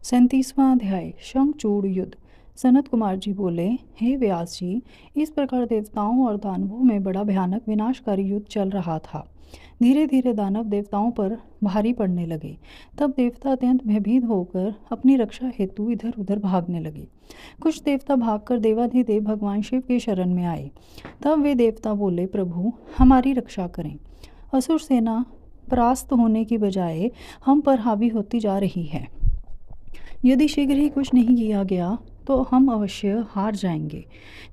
37वां अध्याय शंखचूड़ युद्ध। सनत कुमार जी बोले, हे व्यास जी, इस प्रकार देवताओं और दानवों में बड़ा भयानक विनाशकारी युद्ध चल रहा था। धीरे धीरे दानव देवताओं पर भारी पड़ने लगे। तब देवता अत्यंत भयभीत होकर अपनी रक्षा हेतु इधर उधर भागने लगे। कुछ देवता भागकर देवाधिदेव भगवान शिव की शरण में आए। तब वे देवता बोले, प्रभु हमारी रक्षा करें। असुर सेना परास्त होने की बजाय हम पर हावी होती जा रही है। यदि शीघ्र ही कुछ नहीं किया गया तो हम अवश्य हार जाएंगे।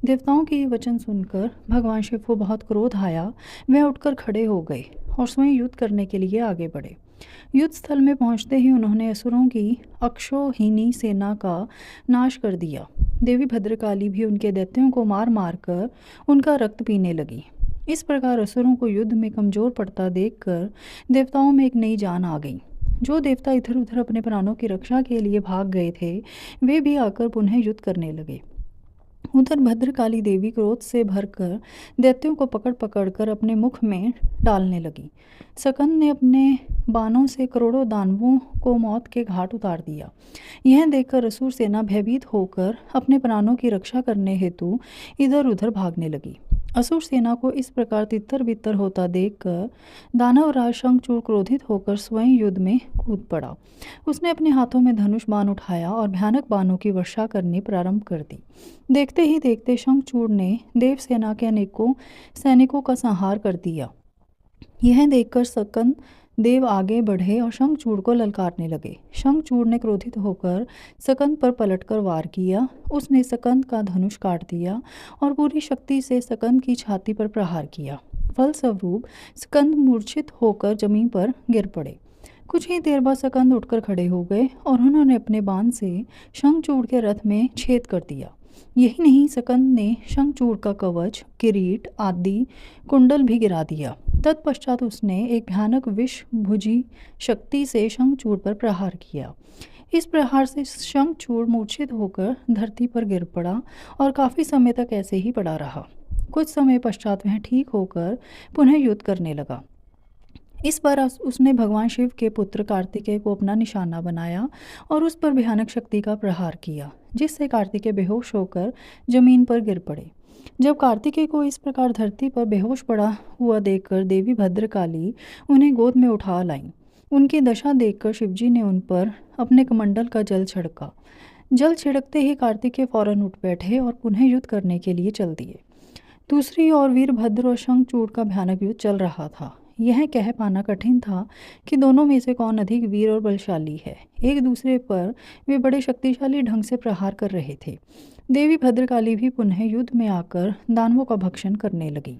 देवताओं के ये वचन सुनकर भगवान शिव को बहुत क्रोध आया। वे उठकर खड़े हो गए और स्वयं युद्ध करने के लिए आगे बढ़े। युद्ध स्थल में पहुंचते ही उन्होंने असुरों की अक्षौहिणी सेना का नाश कर दिया। देवी भद्रकाली भी उनके दैत्यों को मार मार कर उनका रक्त पीने लगी। इस प्रकार असुरों को युद्ध में कमजोर पड़ता देखकर देवताओं में एक नई जान आ गई। जो देवता इधर उधर अपने प्राणों की रक्षा के लिए भाग गए थे, वे भी आकर पुनः युद्ध करने लगे। उधर भद्रकाली देवी क्रोध से भरकर दैत्यों को पकड़ पकड़ कर अपने मुख में डालने लगी। सकंद ने अपने बाणों से करोड़ों दानवों को मौत के घाट उतार दिया। यह देखकर असुर सेना भयभीत होकर अपने प्राणों की रक्षा करने हेतु इधर उधर भागने लगी। असुर सेना को इस प्रकार तितर बितर होता देखकर दानवराज शंखचूड़ क्रोधित होकर स्वयं युद्ध में कूद पड़ा। उसने अपने हाथों में धनुष बाण उठाया और भयानक बाणों की वर्षा करनी प्रारंभ कर दी। देखते ही देखते शंखचूड़ ने देव सेना के अनेकों सैनिकों का संहार कर दिया। यह देखकर सकंद देव आगे बढ़े और शंखचूड़ को ललकारने लगे। शंखचूड़ ने क्रोधित होकर सकंद पर पलटकर वार किया। उसने सकंद का धनुष काट दिया और पूरी शक्ति से सकंद की छाती पर प्रहार किया। फलस्वरूप सकंद मूर्छित होकर जमीन पर गिर पड़े। कुछ ही देर बाद सकंद उठकर खड़े हो गए और उन्होंने अपने बाण से शंखचूड़ के रथ में छेद कर दिया। यही नहीं, सकंद ने शंखचूड़ का कवच, किरीट आदि कुंडल भी गिरा दिया। तत्पश्चात उसने एक भयानक विष भुजी शक्ति से शंखचूड़ पर प्रहार किया। इस प्रहार से शंखचूड़ मूर्छित होकर धरती पर गिर पड़ा और काफी समय तक ऐसे ही पड़ा रहा। कुछ समय पश्चात वह ठीक होकर पुनः युद्ध करने लगा। इस बार उसने भगवान शिव के पुत्र कार्तिकेय को अपना निशाना बनाया और उस पर भयानक शक्ति का प्रहार किया, जिससे कार्तिकेय बेहोश होकर जमीन पर गिर पड़े। जब कार्तिकेय को इस प्रकार धरती पर बेहोश पड़ा हुआ देखकर देवी भद्रकाली उन्हें गोद में उठा लाईं। उनकी दशा देखकर शिवजी ने उन पर अपने कमंडल का जल छिड़का। जल छिड़कते ही कार्तिकेय फौरन उठ बैठे और पुनः युद्ध करने के लिए चल दिए। दूसरी ओर वीरभद्र और शंखचूड़ का भयानक युद्ध चल रहा था। यह कह पाना कठिन था कि दोनों में से कौन अधिक वीर और बलशाली है। एक दूसरे पर वे बड़े शक्तिशाली ढंग से प्रहार कर रहे थे। देवी भद्रकाली भी पुनः युद्ध में आकर दानवों का भक्षण करने लगी।